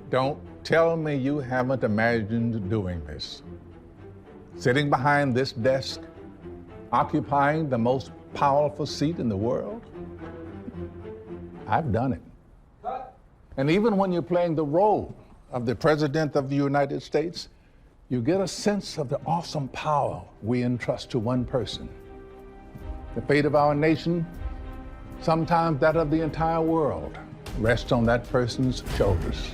Don't tell me you haven't imagined doing this. Sitting behind this desk, occupying the most powerful seat in the world. I've done it. And even when you're playing the role of the President of the United States, you get a sense of the awesome power we entrust to one person. The fate of our nation, sometimes that of the entire world, rests on that person's shoulders.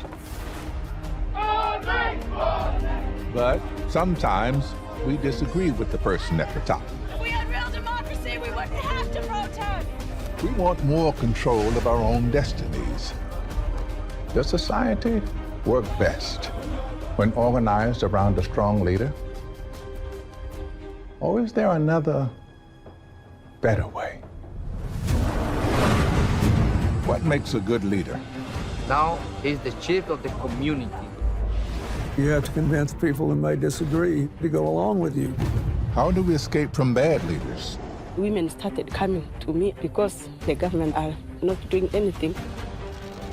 But sometimes we disagree with the person at the top. If we had real democracy, we wouldn't have to protest. We want more control of our own destinies. Does society work best when organized around a strong leader? Or is there another, better way? What makes a good leader? Now he's the chief of the community. You have to convince people who may disagree to go along with you. How do we escape from bad leaders? Women started coming to me because the government are not doing anything.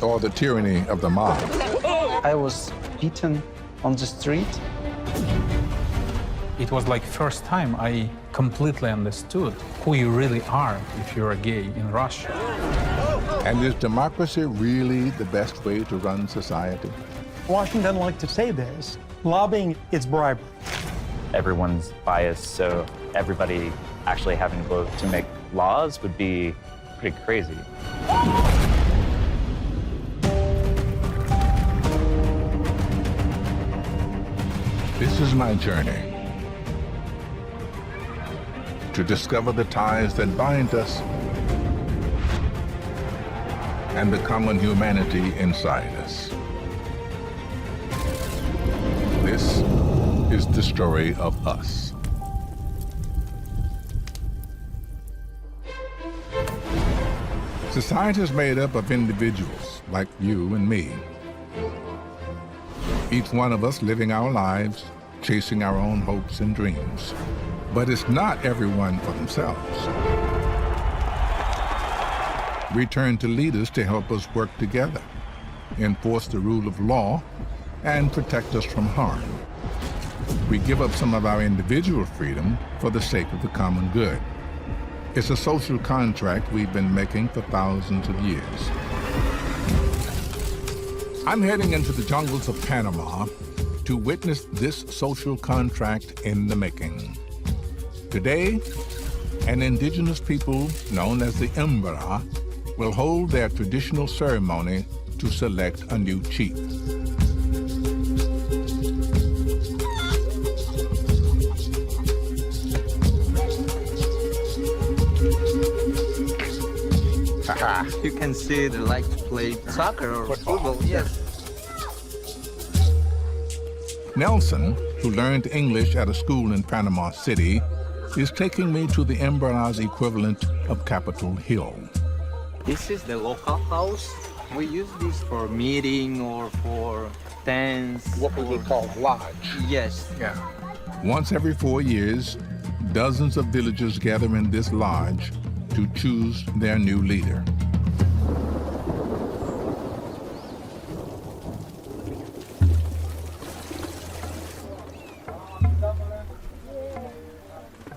Or the tyranny of the mob? I was beaten on the street. It was like first time I completely understood who you really are if you're a gay in Russia. And is democracy really the best way to run society? Washington doesn't like to say this. Lobbying is bribery. Everyone's biased, so everybody actually having to vote to make laws would be pretty crazy. This is my journey to discover the ties that bind us and the common humanity inside us. This is the story of us. Society is made up of individuals like you and me. Each one of us living our lives, chasing our own hopes and dreams. But it's not everyone for themselves. We turn to leaders to help us work together, enforce the rule of law, and protect us from harm. We give up some of our individual freedom for the sake of the common good. It's a social contract we've been making for thousands of years. I'm heading into the jungles of Panama to witness this social contract in the making. Today, an indigenous people known as the Embera will hold their traditional ceremony to select a new chief. You can see they like to play soccer or football. Yes. Nelson, who learned English at a school in Panama City, is taking me to the Embera's equivalent of Capitol Hill. This is the local house. We use this for meeting or for dance. What we would call lodge. Yes. Yeah. Once every 4 years, dozens of villagers gather in this lodge to choose their new leader.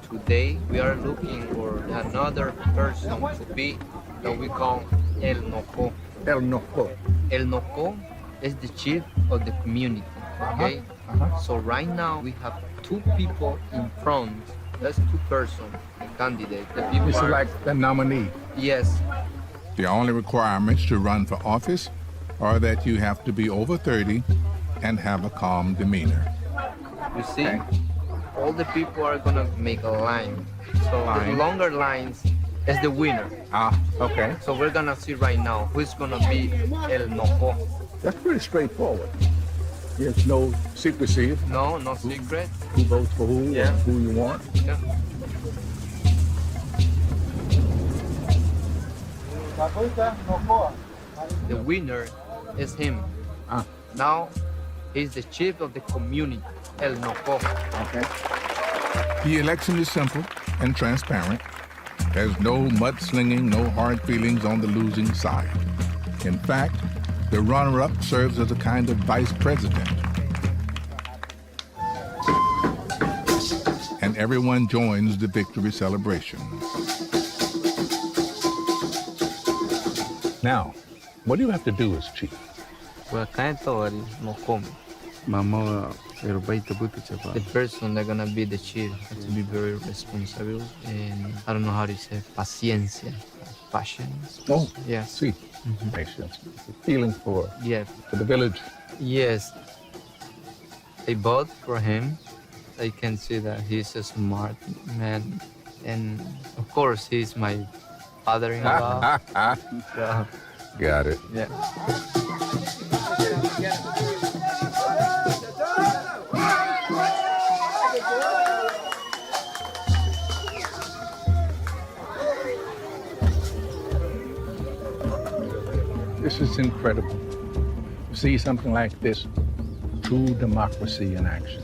Today we are looking for another person to be that we call El Noco. El Noco. El Noco is the chief of the community. Okay. So right now we have two people in front. That's two persons, the candidate. The people This is are, like the nominee. yes. The only requirements to run for office are that you have to be over 30 and have a calm demeanor. You see, all the people are gonna make a line. So the longer lines is the winner. Ah, okay. So we're gonna see right now who's gonna be El Noco. That's pretty straightforward. There's no secrecy. No, no secret. Who votes for who, Yeah. and who you want. Yeah. The winner is him. Ah. Now he's the chief of the community, El Noco. Okay. The election is simple and transparent. There's no mudslinging, no hard feelings on the losing side. In fact, The runner-up serves as a kind of vice president. And everyone joins the victory celebration. Now, what do you have to do as chief? The person that's gonna be the chief has to be very responsible, and I don't know how to say paciencia, patience. Oh, yes. See, patience, feeling for the village. Yes. I vote for him. I can see that he's a smart man, and of course he's my father-in-law. So, Got it. yeah. This is incredible. To see something like this, true democracy in action.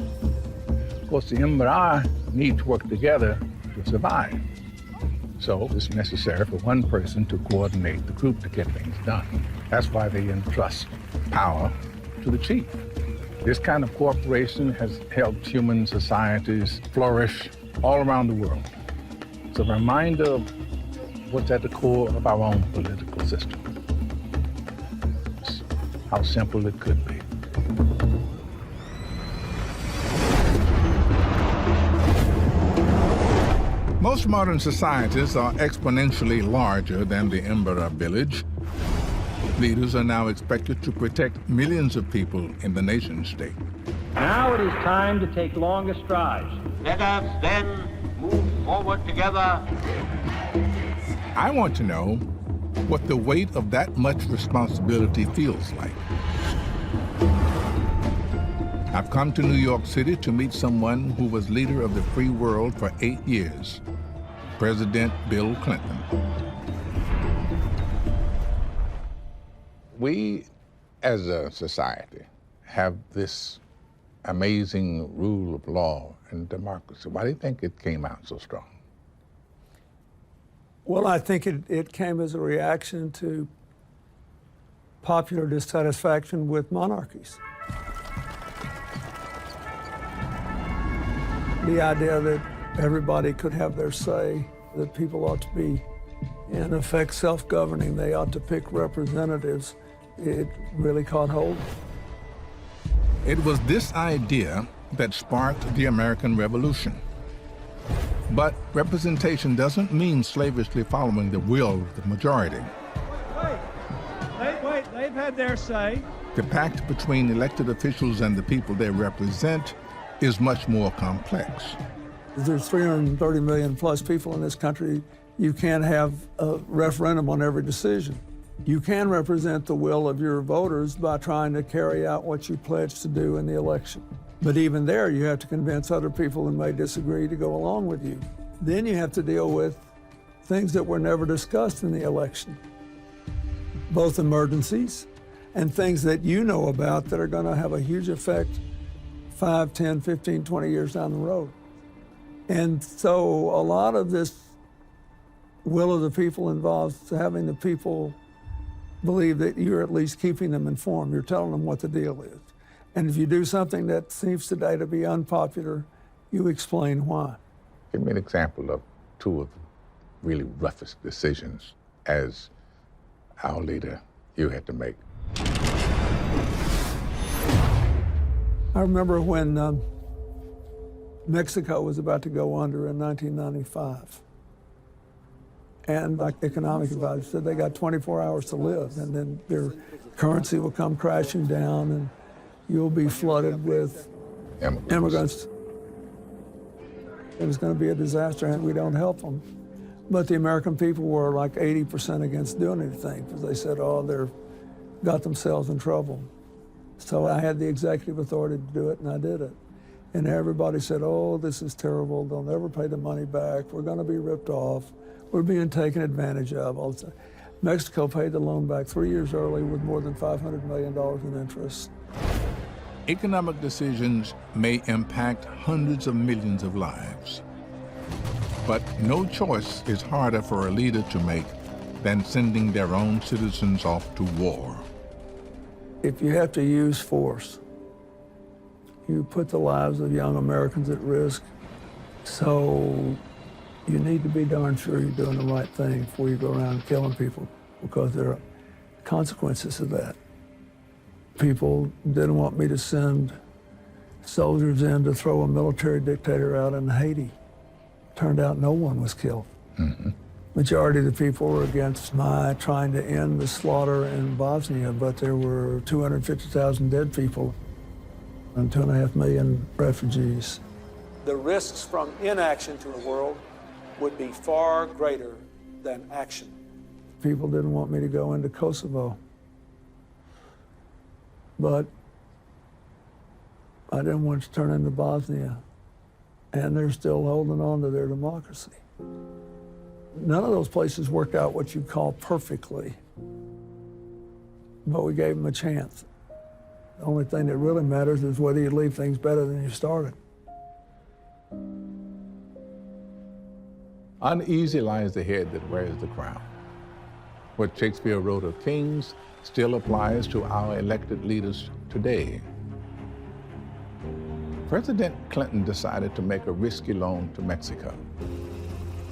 Of course, the MRI need to work together to survive. So it's necessary for one person to coordinate the group to get things done. That's why they entrust power to the chief. This kind of cooperation has helped human societies flourish all around the world. It's a reminder of what's at the core of our own political system. It's how simple it could be. Most modern societies are exponentially larger than the Embera village. Leaders are now expected to protect millions of people in the nation state. Now it is time to take longer strides. Let us then move forward together. I want to know what the weight of that much responsibility feels like. I've come to New York City to meet someone who was leader of the free world for 8 years, President Bill Clinton. We, as a society, have this amazing rule of law and democracy. Why do you think it came out so strong? Well, I think it came as a reaction to popular dissatisfaction with monarchies. The idea that everybody could have their say, that people ought to be, in effect, self-governing, they ought to pick representatives, it really caught hold. It was this idea that sparked the American Revolution. But representation doesn't mean slavishly following the will of the majority. Wait, they've had their say. The pact between elected officials and the people they represent is much more complex. There's 330 million plus people in this country. You can't have a referendum on every decision. You can represent the will of your voters by trying to carry out what you pledged to do in the election. But even there, you have to convince other people who may disagree to go along with you. Then you have to deal with things that were never discussed in the election, both emergencies and things that you know about that are going to have a huge effect 5, 10, 15, 20 years down the road. And so a lot of this will of the people involves having the people believe that you're at least keeping them informed. You're telling them what the deal is. And if you do something that seems today to be unpopular, you explain why. Give me an example of 2 of the really roughest decisions as our leader you had to make. I remember when Mexico was about to go under in 1995. And like economic advisors said, they got 24 hours to live, and then their currency will come crashing down, and you'll be flooded with immigrants. It was going to be a disaster, and we don't help them. But the American people were like 80% against doing anything, because they said, oh, they've got themselves in trouble. So I had the executive authority to do it, and I did it. And everybody said, oh, this is terrible. They'll never pay the money back. We're going to be ripped off. We're being taken advantage of. All the time. Mexico paid the loan back 3 years early with more than $500 million in interest. Economic decisions may impact hundreds of millions of lives. But no choice is harder for a leader to make than sending their own citizens off to war. If you have to use force, you put the lives of young Americans at risk. So you need to be darn sure you're doing the right thing before you go around killing people, because there are consequences of that. People didn't want me to send soldiers in to throw a military dictator out in Haiti. Turned out no one was killed. Majority of the people were against my trying to end the slaughter in Bosnia, but there were 250,000 dead people and 2.5 million refugees. The risks from inaction to the world would be far greater than action. People didn't want me to go into Kosovo, but I didn't want to turn into Bosnia, and they're still holding on to their democracy. None of those places worked out what you'd call perfectly, but we gave them a chance. The only thing that really matters is whether you leave things better than you started. Uneasy lies the head that wears the crown. What Shakespeare wrote of kings still applies to our elected leaders today. President Clinton decided to make a risky loan to Mexico.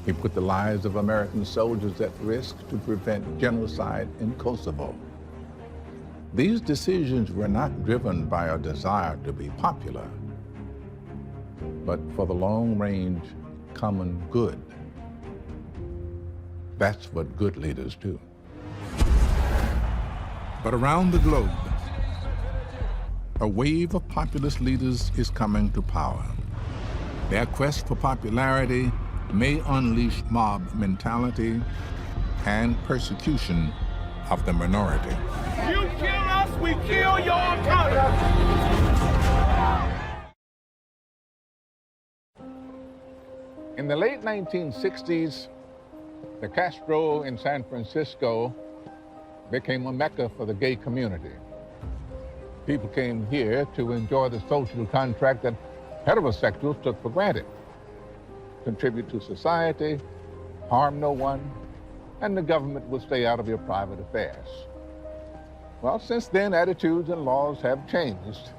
He put the lives of American soldiers at risk to prevent genocide in Kosovo. These decisions were not driven by a desire to be popular, but for the long-range common good. That's what good leaders do. But around the globe, a wave of populist leaders is coming to power. Their quest for popularity may unleash mob mentality and persecution of the minority. You kill us, we kill your country. In the late 1960s, the Castro in San Francisco became a mecca for the gay community. People came here to enjoy the social contract that heterosexuals took for granted. Contribute to society, harm no one, and the government will stay out of your private affairs. Well, since then, attitudes and laws have changed,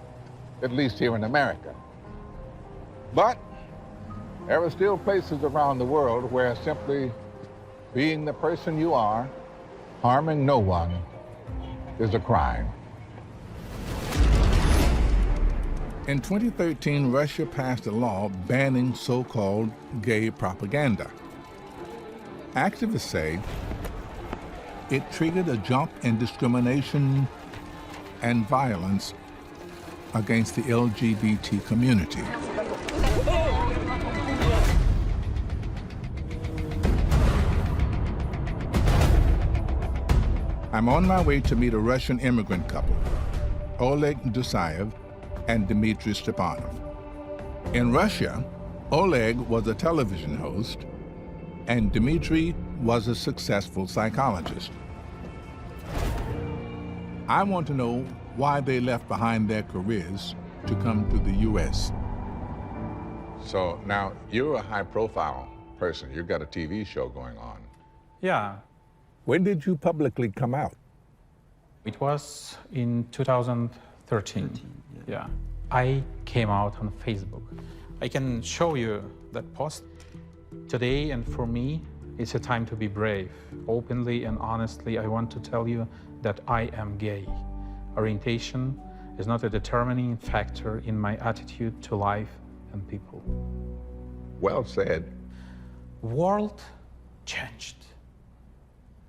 at least here in America. But there are still places around the world where simply being the person you are, harming no one, is a crime. In 2013, Russia passed a law banning so-called gay propaganda. Activists say it triggered a jump in discrimination and violence against the LGBT community. I'm on my way to meet a Russian immigrant couple, Oleg Dusayev and Dmitry Stepanov. In Russia, Oleg was a television host and Dmitry was a successful psychologist. I want to know why they left behind their careers to come to the U.S. So now you're a high-profile person. You've got a TV show going on. Yeah. When did you publicly come out? It was in 2013. Yeah. I came out on Facebook. I can show you that post. Today, and for me, it's a time to be brave. Openly and honestly, I want to tell you that I am gay. Orientation is not a determining factor in my attitude to life and people. Well said. World changed.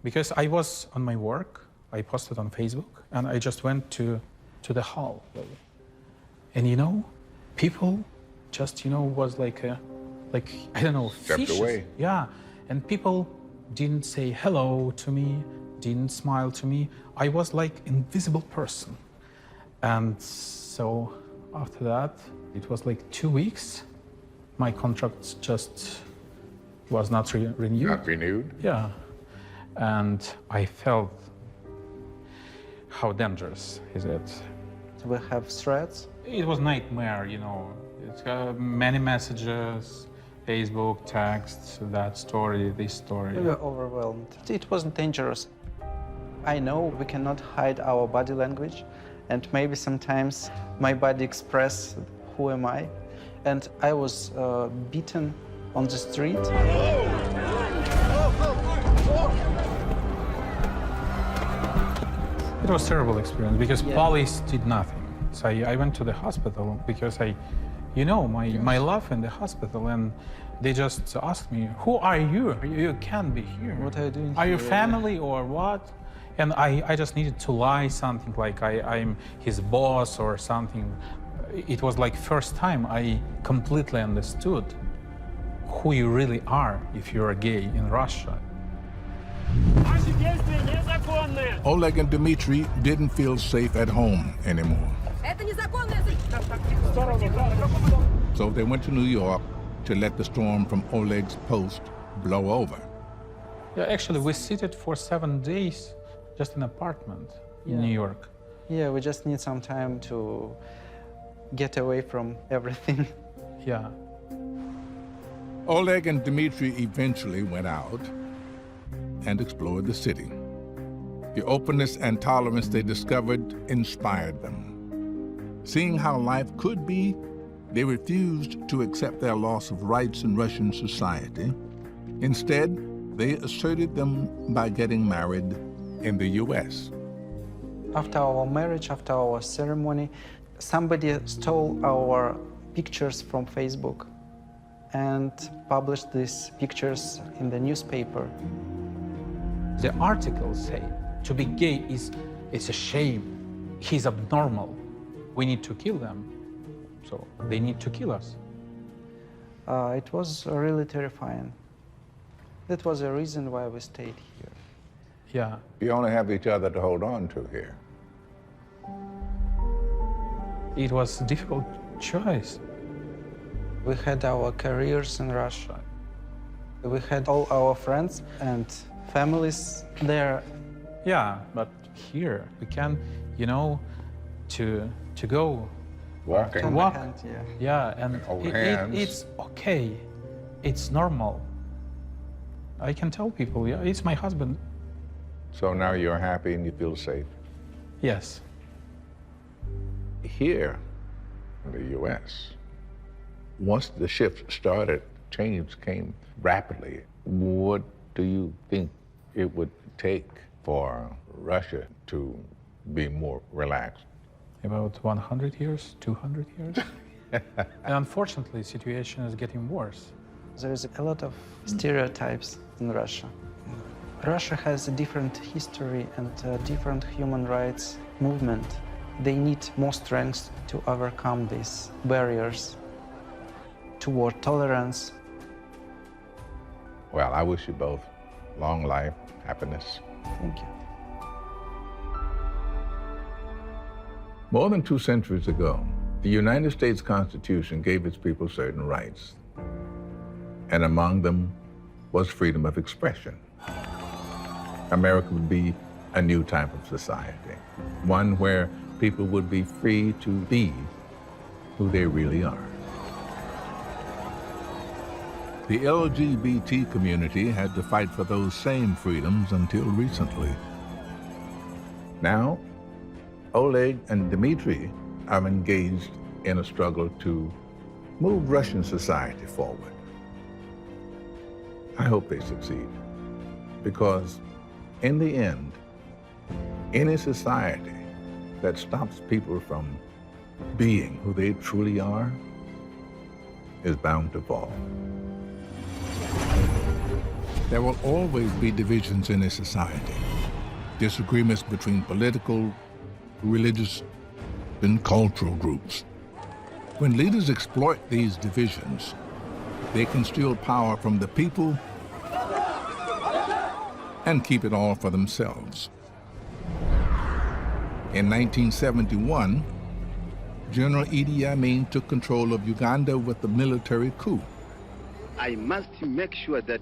Because I was on my work, I posted on Facebook, and I just went to the hall. And you know, people just, was like, I don't know, stepped fishes. Away. Yeah, and people didn't say hello to me, didn't smile to me. I was like invisible person. And so after that, it was like 2 weeks. My contract just was not renewed. Not renewed? Yeah. And I felt how dangerous is it. We have threats. It was nightmare, It's many messages, Facebook, texts, that story, this story. We were overwhelmed. It wasn't dangerous. I know we cannot hide our body language, and maybe sometimes my body express who am I. And I was beaten on the street. It was a terrible experience because police did nothing. So I went to the hospital because my life in the hospital, and they just asked me, who are you? You can't be here. What are you doing Are here? you family or what? And I just needed to lie something like I'm his boss or something. It was like first time I completely understood who you really are if you're gay in Russia. Oleg and Dmitry didn't feel safe at home anymore. So they went to New York to let the storm from Oleg's post blow over. Yeah, actually, we seated for 7 days just in an apartment in New York. Yeah, we just need some time to get away from everything. Yeah. Oleg and Dmitry eventually went out and explored the city. The openness and tolerance they discovered inspired them. Seeing how life could be, they refused to accept their loss of rights in Russian society. Instead, they asserted them by getting married in the U.S. After our marriage, after our ceremony, somebody stole our pictures from Facebook and published these pictures in the newspaper. The articles say to be gay it's a shame. He's abnormal. We need to kill them. So they need to kill us. It was really terrifying. That was the reason why we stayed here. Yeah. You only have each other to hold on to here. It was a difficult choice. We had our careers in Russia. We had all our friends and families there. Yeah, but here we can, to go Walking. walk. Hand, yeah. Yeah, and Hold hands. it's okay. It's normal. I can tell people, yeah, it's my husband. So now you're happy and you feel safe. Yes. Here in the U.S., once the shift started, change came rapidly. What do you think it would take for Russia to be more relaxed? About 100 years, 200 years. And unfortunately, the situation is getting worse. There is a lot of stereotypes in Russia. Russia has a different history and a different human rights movement. They need more strength to overcome these barriers toward tolerance. Well, I wish you both long life, happiness. Thank you. More than 2 centuries ago, the United States Constitution gave its people certain rights. And among them was freedom of expression. America would be a new type of society, one where people would be free to be who they really are. The LGBT community had to fight for those same freedoms until recently. Now, Oleg and Dmitry are engaged in a struggle to move Russian society forward. I hope they succeed, because in the end, any society that stops people from being who they truly are is bound to fall. There will always be divisions in a society, disagreements between political, religious, and cultural groups. When leaders exploit these divisions, they can steal power from the people and keep it all for themselves. In 1971, General Idi Amin took control of Uganda with a military coup. I must make sure that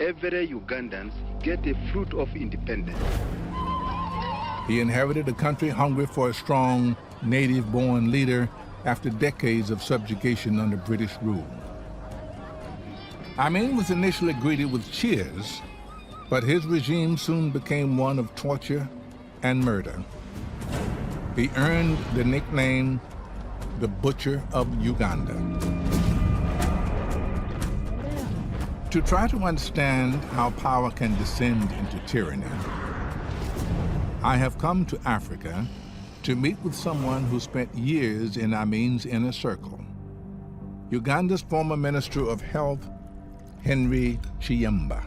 every Ugandans get a fruit of independence. He inherited a country hungry for a strong, native-born leader after decades of subjugation under British rule. Amin was initially greeted with cheers, but his regime soon became one of torture and murder. He earned the nickname the Butcher of Uganda. To try to understand how power can descend into tyranny, I have come to Africa to meet with someone who spent years in Amin's inner circle, Uganda's former Minister of Health, Henry Chiemba.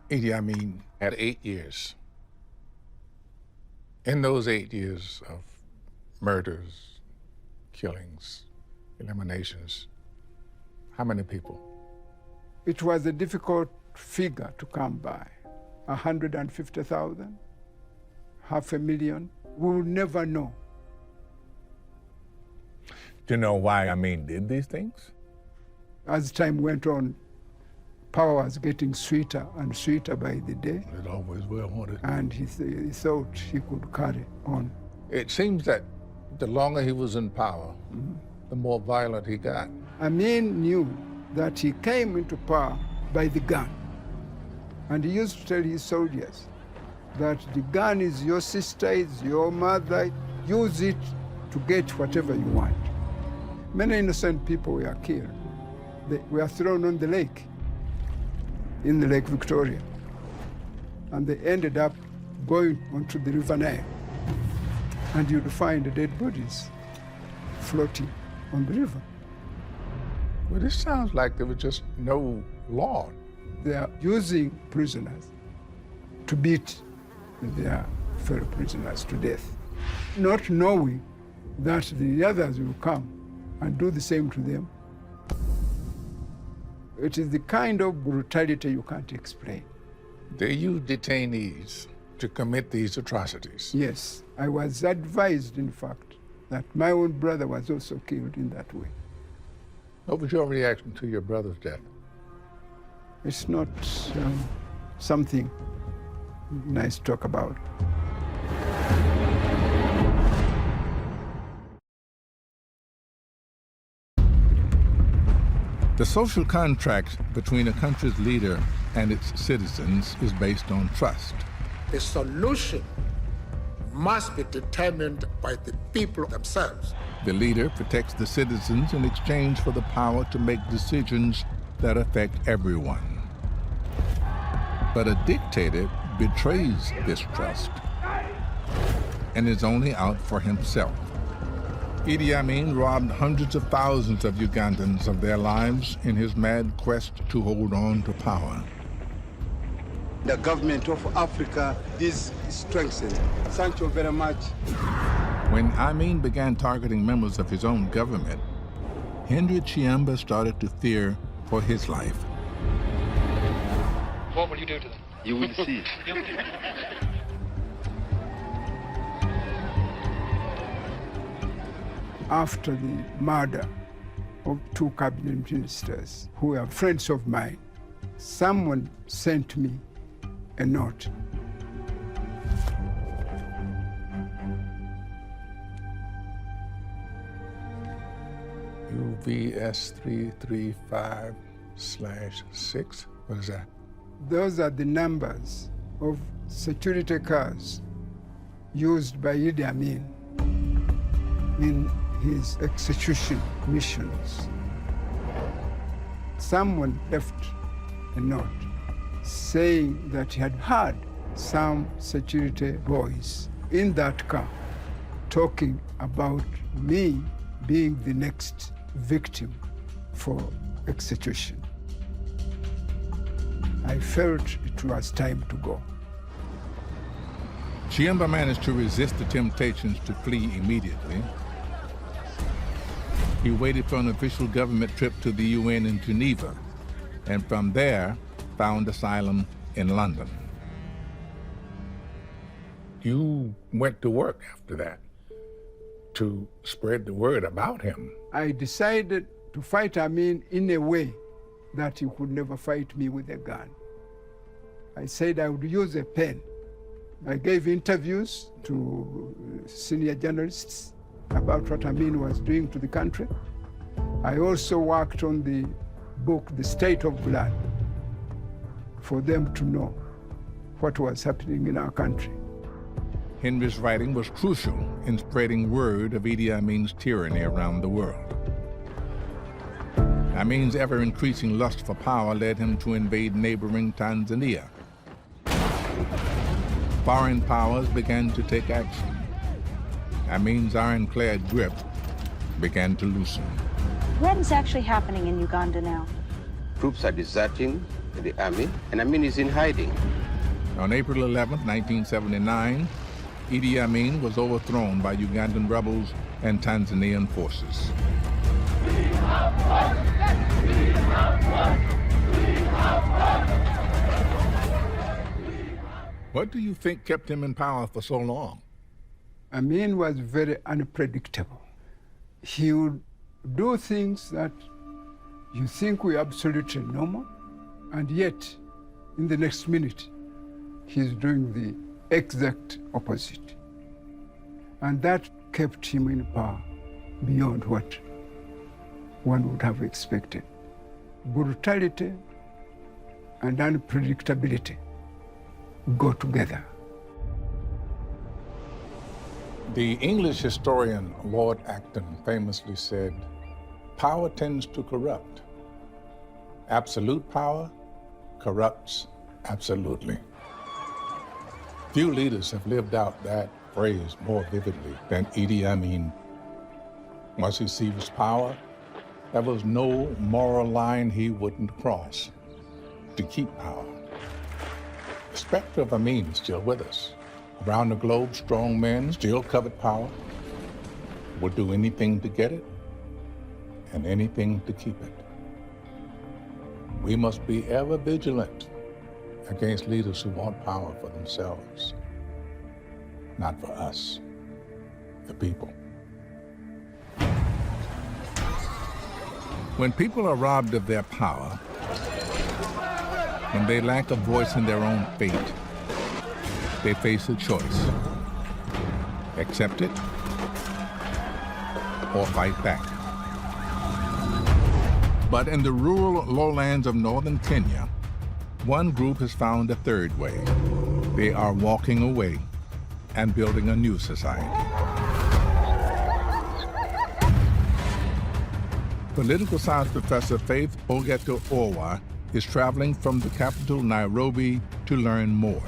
Idi Amin had 8 years. In those 8 years of murders, killings, eliminations, how many people? It was a difficult figure to come by. 150,000, 500,000, we will never know. Do you know why Amin did these things? As time went on, power was getting sweeter and sweeter by the day. It always will, won't it? And he thought he could carry on. It seems that the longer he was in power, the more violent he got. Amin knew that he came into power by the gun. And he used to tell his soldiers that the gun is your sister, it's your mother, use it to get whatever you want. Many innocent people were killed. They were thrown on the lake, in the Lake Victoria. And they ended up going onto the River Nile. And you'd find the dead bodies floating on the river. Well, this sounds like there was just no law. They are using prisoners to beat their fellow prisoners to death, not knowing that the others will come and do the same to them. It is the kind of brutality you can't explain. They use detainees to commit these atrocities. Yes, I was advised, in fact, that my own brother was also killed in that way. What was your reaction to your brother's death? It's not something nice to talk about. The social contract between a country's leader and its citizens is based on trust. The solution must be determined by the people themselves. The leader protects the citizens in exchange for the power to make decisions that affect everyone. But a dictator betrays this trust and is only out for himself. Idi Amin robbed hundreds of thousands of Ugandans of their lives in his mad quest to hold on to power. The government of Africa is strengthened. Thank you very much. When Amin began targeting members of his own government, Henry Chiemba started to fear for his life. What will you do to them? You will see. After the murder of 2 cabinet ministers who were friends of mine, someone sent me a note. UVS 335/6. What is that? Those are the numbers of security cars used by Idi Amin in his execution missions. Someone left a note saying that he had heard some security boys in that car talking about me being the next victim for execution. I felt it was time to go. Chiemba managed to resist the temptations to flee immediately. He waited for an official government trip to the UN in Geneva, and from there found asylum in London. You went to work after that to spread the word about him. I decided to fight Amin in a way that he could never fight me with a gun. I said I would use a pen. I gave interviews to senior journalists about what Amin was doing to the country. I also worked on the book, The State of Blood, for them to know what was happening in our country. Henry's writing was crucial in spreading word of Idi Amin's tyranny around the world. Amin's ever-increasing lust for power led him to invade neighboring Tanzania. Foreign powers began to take action. Amin's ironclad grip began to loosen. What is actually happening in Uganda now? Troops are deserting the army, and Amin is in hiding. On April 11, 1979, Idi Amin was overthrown by Ugandan rebels and Tanzanian forces. What do you think kept him in power for so long? Amin was very unpredictable. He would do things that you think were absolutely normal, and yet, in the next minute, he's doing the exact opposite. And that kept him in power beyond what one would have expected. Brutality and unpredictability go together. The English historian Lord Acton famously said, "Power tends to corrupt. Absolute power corrupts absolutely." Few leaders have lived out that phrase more vividly than Idi Amin. Once he seized power, there was no moral line he wouldn't cross to keep power. The specter of Amin is still with us. Around the globe, strong men still covet power, would do anything to get it and anything to keep it. We must be ever vigilant against leaders who want power for themselves, not for us, the people. When people are robbed of their power, when they lack a voice in their own fate, they face a choice: accept it or fight back. But in the rural lowlands of northern Kenya, one group has found a third way. They are walking away and building a new society. Political science professor Faith Ogeto Orwa is traveling from the capital, Nairobi, to learn more.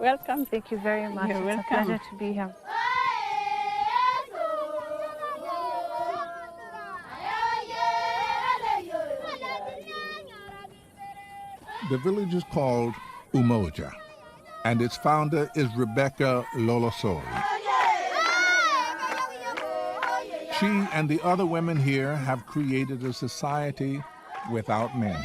Welcome. Thank you very much. You're It's welcome. a pleasure to be here. The village is called Umoja, and its founder is Rebecca Lolosoli. She and the other women here have created a society without men.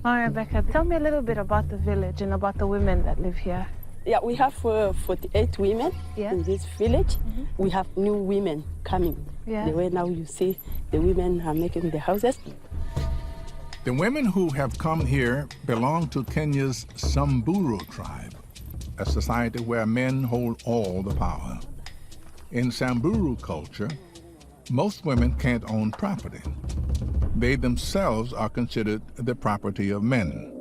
Hi, Rebecca. Tell me a little bit about the village and about the women that live here. Yeah, we have 48 women in this village. We have new women coming. Yeah. The way now you see the women are making the houses. The women who have come here belong to Kenya's Samburu tribe, a society where men hold all the power. In Samburu culture, most women can't own property. They themselves are considered the property of men.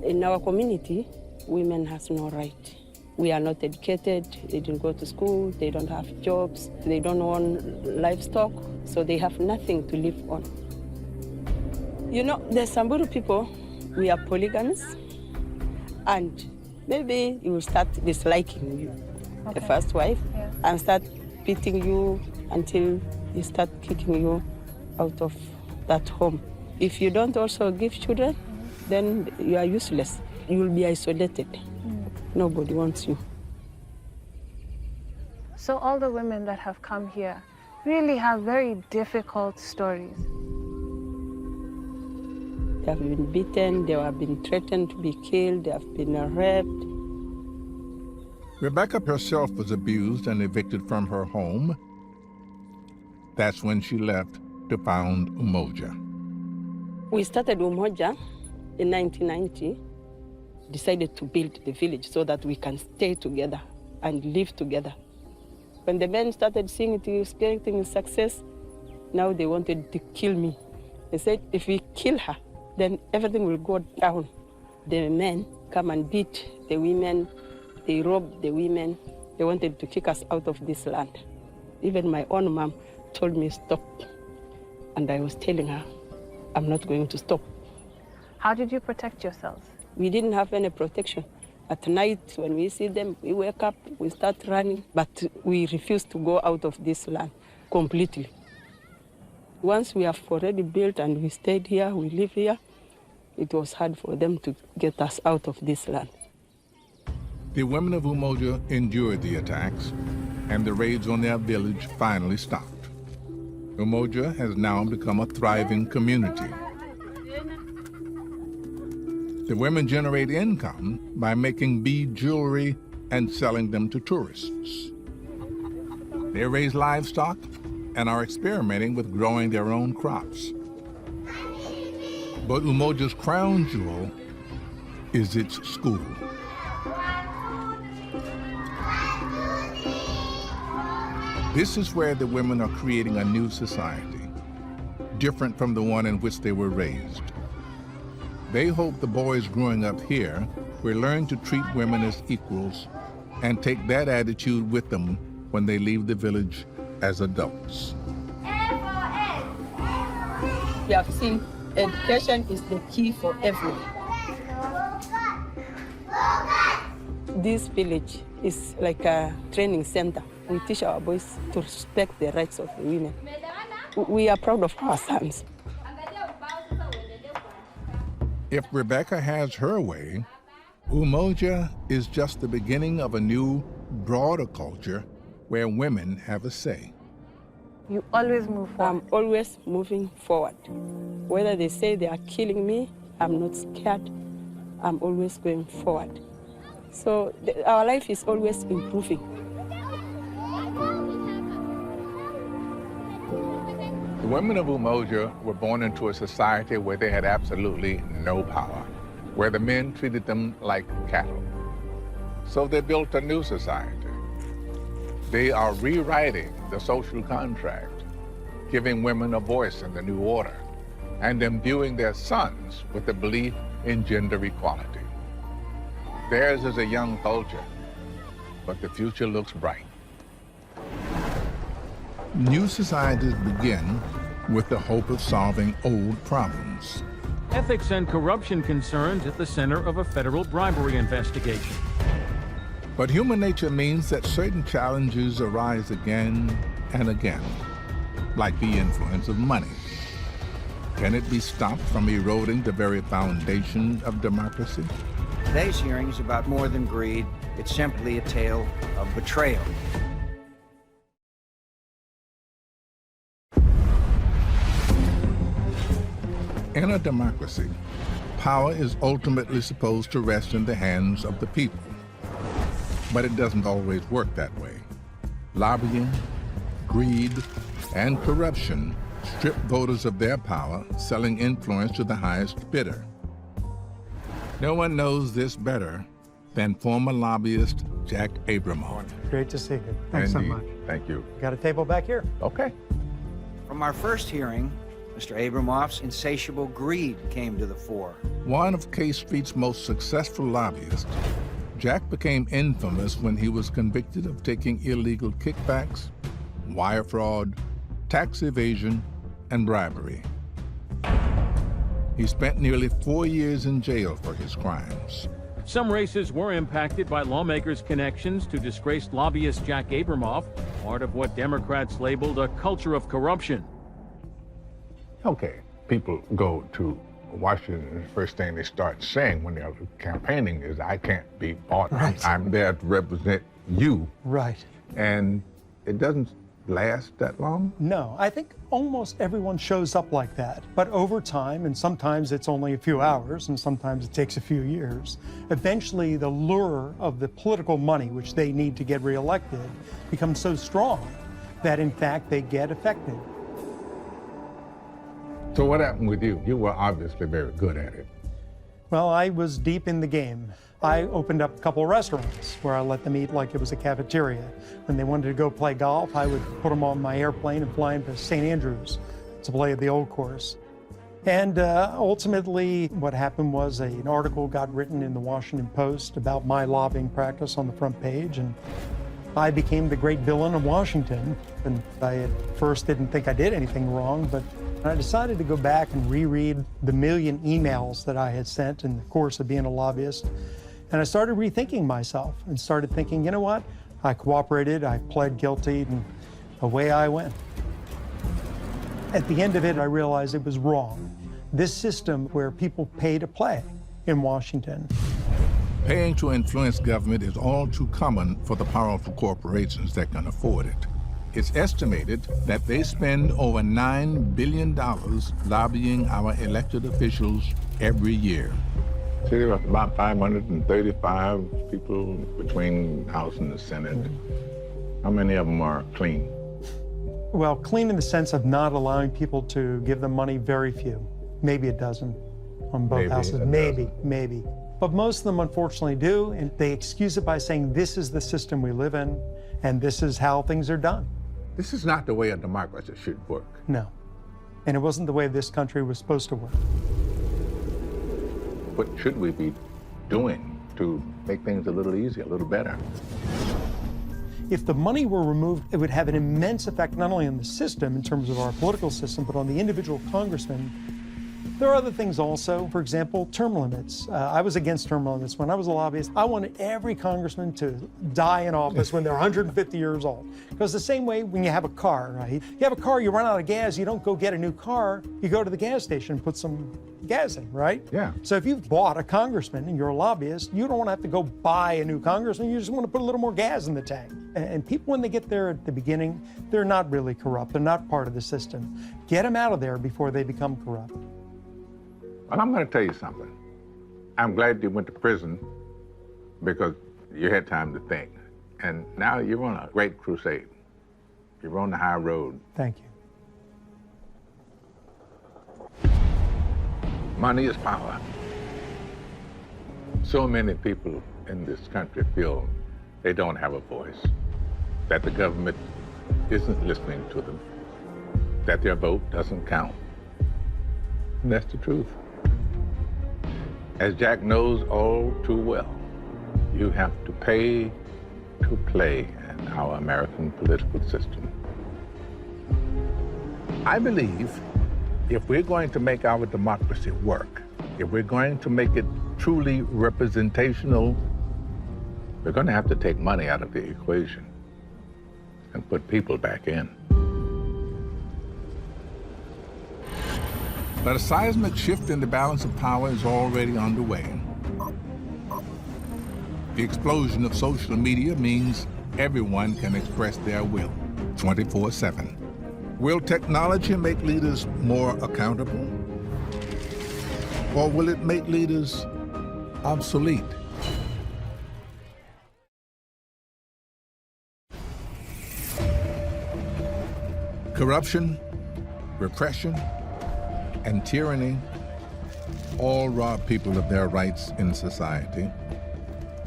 In our community, women has no right. We are not educated, they didn't go to school, they don't have jobs, they don't own livestock, so they have nothing to live on. You know, the Samburu people, we are polygamous, and maybe you will start disliking you, the first wife, and start beating you until they start kicking you out of that home. If you don't also give children, then you are useless. You will be isolated. Nobody wants you. So all the women that have come here really have very difficult stories. They have been beaten, they have been threatened to be killed, they have been raped. Rebecca herself was abused and evicted from her home. That's when she left to found Umoja. We started Umoja in 1990. decided to build the village so that we can stay together and live together. When the men started seeing it, experiencing success, now they wanted to kill me. They said, if we kill her, then everything will go down. The men come and beat the women, they rob the women. They wanted to kick us out of this land. Even my own mom told me stop. And I was telling her, I'm not going to stop. How did you protect yourselves? We didn't have any protection. At night, when we see them, we wake up, we start running, but we refuse to go out of this land completely. Once we have already built and we stayed here, we live here, it was hard for them to get us out of this land. The women of Umoja endured the attacks, and the raids on their village finally stopped. Umoja has now become a thriving community. The women generate income by making bead jewelry and selling them to tourists. They raise livestock and are experimenting with growing their own crops. But Umoja's crown jewel is its school. This is where the women are creating a new society, different from the one in which they were raised. They hope the boys growing up here will learn to treat women as equals and take that attitude with them when they leave the village as adults. We have seen education is the key for everyone. This village is like a training center. We teach our boys to respect the rights of the women. We are proud of our sons. If Rebecca has her way, Umoja is just the beginning of a new, broader culture where women have a say. You always move forward. I'm always moving forward. Whether they say they are killing me, I'm not scared. I'm always going forward. So our life is always improving. The women of Umoja were born into a society where they had absolutely no power, where the men treated them like cattle. So they built a new society. They are rewriting the social contract, giving women a voice in the new order, and imbuing their sons with the belief in gender equality. Theirs is a young culture, but the future looks bright. New societies begin with the hope of solving old problems. Ethics and corruption concerns at the center of a federal bribery investigation. But human nature means that certain challenges arise again and again, like the influence of money. Can it be stopped from eroding the very foundation of democracy? Today's hearing is about more than greed. It's simply a tale of betrayal. In a democracy, power is ultimately supposed to rest in the hands of the people. But it doesn't always work that way. Lobbying, greed, and corruption strip voters of their power, selling influence to the highest bidder. No one knows this better than former lobbyist Jack Abramoff. Great to see you. Thanks so much. Thank you. Got a table back here. Okay. From our first hearing, Mr. Abramoff's insatiable greed came to the fore. One of K Street's most successful lobbyists, Jack became infamous when he was convicted of taking illegal kickbacks, wire fraud, tax evasion, and bribery. He spent nearly 4 years in jail for his crimes. Some races were impacted by lawmakers' connections to disgraced lobbyist Jack Abramoff, part of what Democrats labeled a culture of corruption. Okay, people go to Washington, the first thing they start saying when they're campaigning is, I can't be bought. Right. I'm there to represent you. Right. And it doesn't last that long? No, I think almost everyone shows up like that. But over time, and sometimes it's only a few hours, and sometimes it takes a few years, eventually the lure of the political money, which they need to get reelected, becomes so strong that in fact they get affected. So what happened with you? You were obviously very good at it. Well, I was deep in the game. I opened up a couple of restaurants where I let them eat like it was a cafeteria. When they wanted to go play golf, I would put them on my airplane and fly them to St. Andrews to play at the old course. And ultimately, what happened was an article got written in the Washington Post about my lobbying practice on the front page, and I became the great villain of Washington. And I at first didn't think I did anything wrong, but I decided to go back and reread the million emails that I had sent in the course of being a lobbyist. And I started rethinking myself and started thinking, you know what? I cooperated, I pled guilty, and away I went. At the end of it, I realized it was wrong. This system where people pay to play in Washington. Paying to influence government is all too common for the powerful corporations that can afford it. It's estimated that they spend over $9 billion lobbying our elected officials every year. See, there are about 535 people between the House and the Senate. How many of them are clean? Well, clean in the sense of not allowing people to give them money, very few. Maybe a dozen on both houses. Maybe. But most of them unfortunately do, and they excuse it by saying this is the system we live in, and this is how things are done. This is not the way a democracy should work. No. And it wasn't the way this country was supposed to work. What should we be doing to make things a little easier, a little better? If the money were removed, it would have an immense effect not only on the system in terms of our political system, but on the individual congressman. There are other things also. For example, term limits. I was against term limits. When I was a lobbyist, I wanted every congressman to die in office when they're 150 years old. Because the same way when you have a car, right? You have a car, you run out of gas, you don't go get a new car, you go to the gas station and put some gas in, right? Yeah. So if you've bought a congressman and you're a lobbyist, you don't want to have to go buy a new congressman, you just want to put a little more gas in the tank. And people, when they get there at the beginning, they're not really corrupt, they're not part of the system. Get them out of there before they become corrupt. Well, I'm going to tell you something. I'm glad you went to prison because you had time to think. And now you're on a great crusade. You're on the high road. Thank you. Money is power. So many people in this country feel they don't have a voice, that the government isn't listening to them, that their vote doesn't count. And that's the truth. As Jack knows all too well, you have to pay to play in our American political system. I believe if we're going to make our democracy work, if we're going to make it truly representational, we're going to have to take money out of the equation and put people back in. But a seismic shift in the balance of power is already underway. The explosion of social media means everyone can express their will 24/7. Will technology make leaders more accountable? Or will it make leaders obsolete? Corruption, repression, and tyranny all rob people of their rights in society.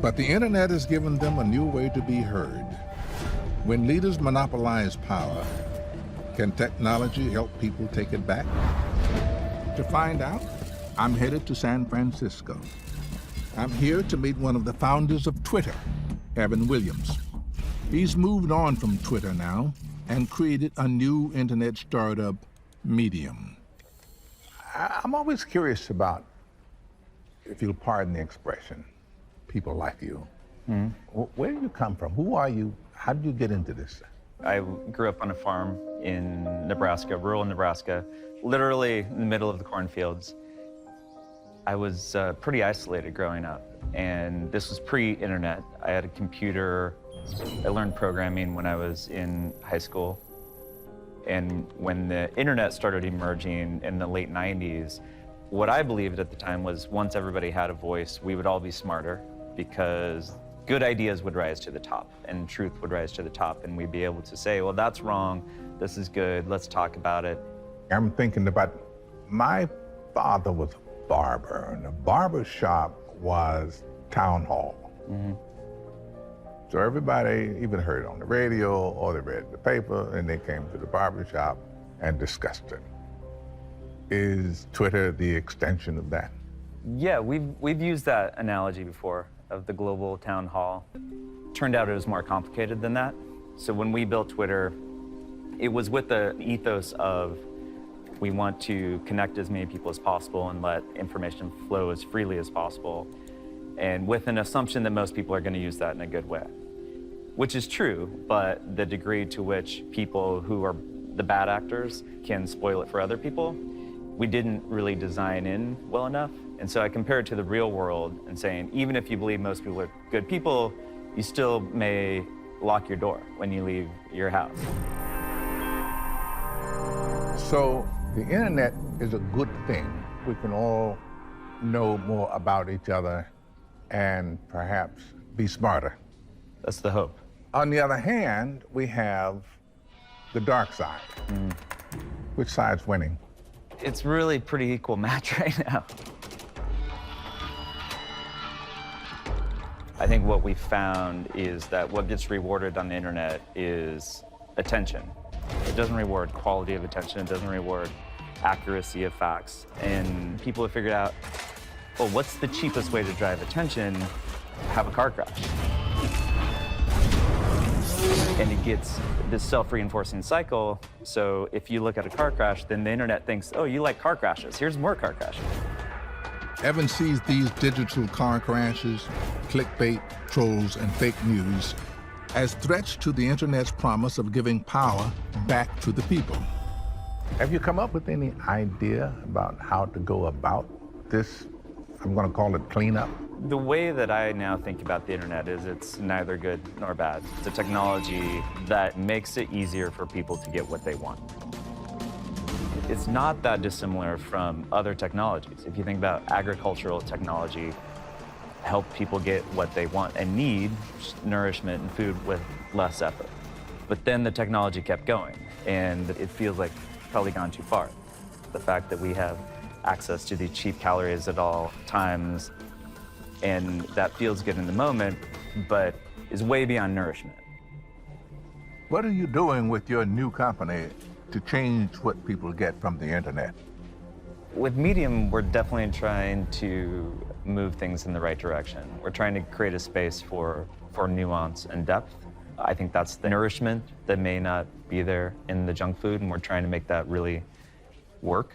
But the internet has given them a new way to be heard. When leaders monopolize power, can technology help people take it back? To find out, I'm headed to San Francisco. I'm here to meet one of the founders of Twitter, Evan Williams. He's moved on from Twitter now and created a new internet startup, Medium. I'm always curious about, if you'll pardon the expression, people like you. Where do you come from? Who are you? How did you get into this? I grew up on a farm in Nebraska, rural Nebraska, literally in the middle of the cornfields. I was pretty isolated growing up, and this was pre-internet. I had a computer. I learned programming when I was in high school. And when the internet started emerging in the late 90s, what I believed at the time was once everybody had a voice, we would all be smarter because good ideas would rise to the top and truth would rise to the top, and we'd be able to say, well, that's wrong, this is good, let's talk about it. I'm thinking about, my father was a barber, and the barber shop was town hall. So everybody either heard it on the radio or they read the paper, and they came to the barber shop and discussed it. Is Twitter the extension of that? Yeah, we've used that analogy before of the global town hall. Turned out it was more complicated than that. So when we built Twitter, it was with the ethos of we want to connect as many people as possible and let information flow as freely as possible, and with an assumption that most people are going to use that in a good way, which is true, but the degree to which people who are the bad actors can spoil it for other people, we didn't really design in well enough. And so I compare it to the real world and saying, even if you believe most people are good people, you still may lock your door when you leave your house. So the internet is a good thing. We can all know more about each other and perhaps be smarter. That's the hope. On the other hand, we have the dark side. Which side's winning? It's really pretty equal match right now. I think what we found is that what gets rewarded on the internet is attention. It doesn't reward quality of attention. It doesn't reward accuracy of facts. And people have figured out, well, what's the cheapest way to drive attention? Have a car crash. And it gets this self-reinforcing cycle. So if you look at a car crash, then the internet thinks, oh, you like car crashes. Here's more car crashes. Evan sees these digital car crashes, clickbait, trolls, and fake news as threats to the internet's promise of giving power back to the people. Have you come up with any idea about how to go about this, I'm going to call it cleanup? The way that I now think about the internet is it's neither good nor bad. It's a technology that makes it easier for people to get what they want. It's not that dissimilar from other technologies. If you think about agricultural technology, help people get what they want and need, nourishment and food with less effort. But then the technology kept going, and it feels like it's probably gone too far. The fact that we have access to these cheap calories at all times, and that feels good in the moment, but is way beyond nourishment. What are you doing with your new company to change what people get from the internet? With Medium, we're definitely trying to move things in the right direction. We're trying to create a space for nuance and depth. I think that's the nourishment that may not be there in the junk food, and we're trying to make that really work.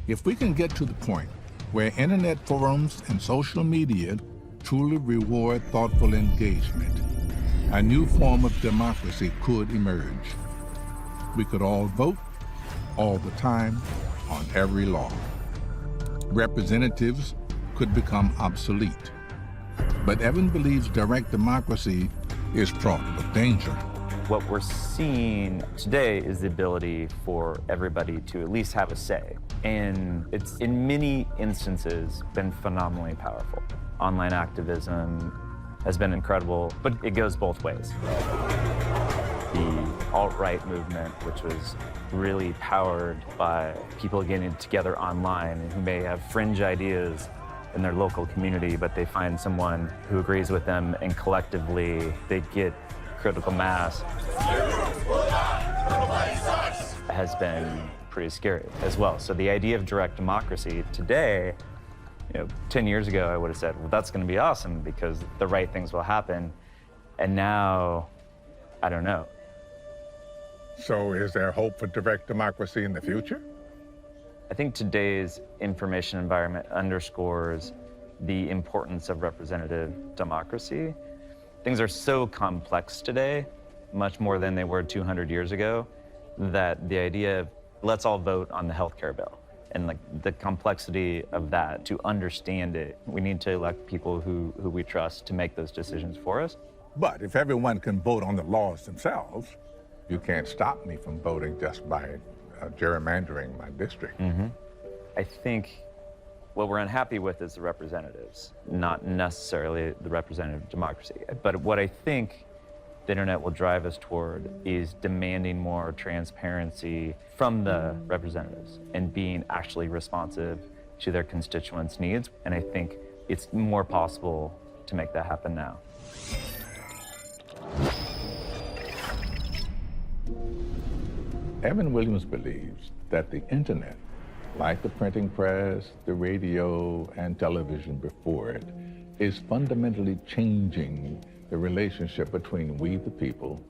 If we can get to the point where internet forums and social media truly reward thoughtful engagement, a new form of democracy could emerge. We could all vote all the time on every law. Representatives could become obsolete. But Evan believes direct democracy is fraught with danger. What we're seeing today is the ability for everybody to at least have a say. And it's, in many instances, been phenomenally powerful. Online activism has been incredible, but it goes both ways. The alt-right movement, which was really powered by people getting together online and who may have fringe ideas in their local community, but they find someone who agrees with them, and collectively they get critical mass, has been pretty scary as well. So the idea of direct democracy today, 10 years ago, I would have said, well, that's going to be awesome because the right things will happen. And now, I don't know. So is there hope for direct democracy in the future? I think today's information environment underscores the importance of representative democracy. Things are so complex today, much more than they were 200 years ago, that the idea of let's all vote on the healthcare bill and the complexity of that, to understand it, we need to elect people who we trust to make those decisions for us. But if everyone can vote on the laws themselves, you can't stop me from voting just by gerrymandering my district. I think what we're unhappy with is the representatives, not necessarily the representative democracy. But what I think the internet will drive us toward is demanding more transparency from the representatives and being actually responsive to their constituents' needs. And I think it's more possible to make that happen now. Evan Williams believes that the internet, like the printing press, the radio, and television before it, is fundamentally changing the relationship between we, the people,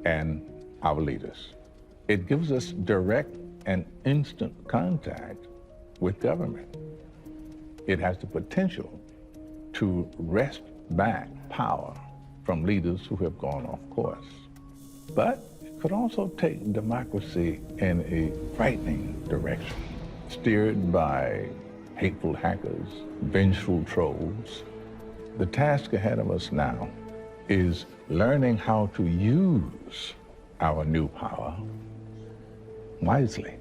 and our leaders. It gives us direct and instant contact with government. It has the potential to wrest back power from leaders who have gone off course. But it could also take democracy in a frightening direction, steered by hateful hackers, vengeful trolls. The task ahead of us now is learning how to use our new power wisely.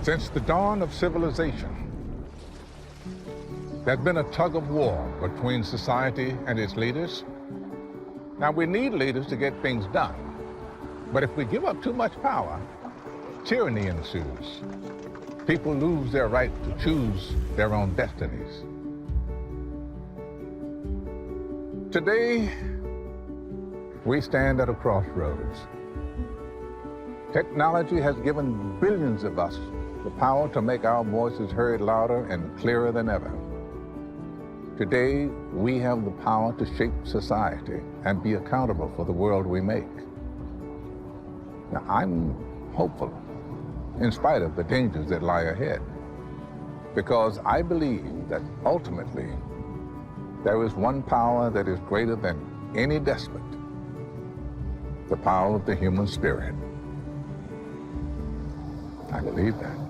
Since the dawn of civilization, there's been a tug of war between society and its leaders. Now, we need leaders to get things done. But if we give up too much power, tyranny ensues. People lose their right to choose their own destinies. Today, we stand at a crossroads. Technology has given billions of us the power to make our voices heard louder and clearer than ever. Today, we have the power to shape society and be accountable for the world we make. Now, I'm hopeful, in spite of the dangers that lie ahead, because I believe that ultimately, there is one power that is greater than any despot, the power of the human spirit. I believe that.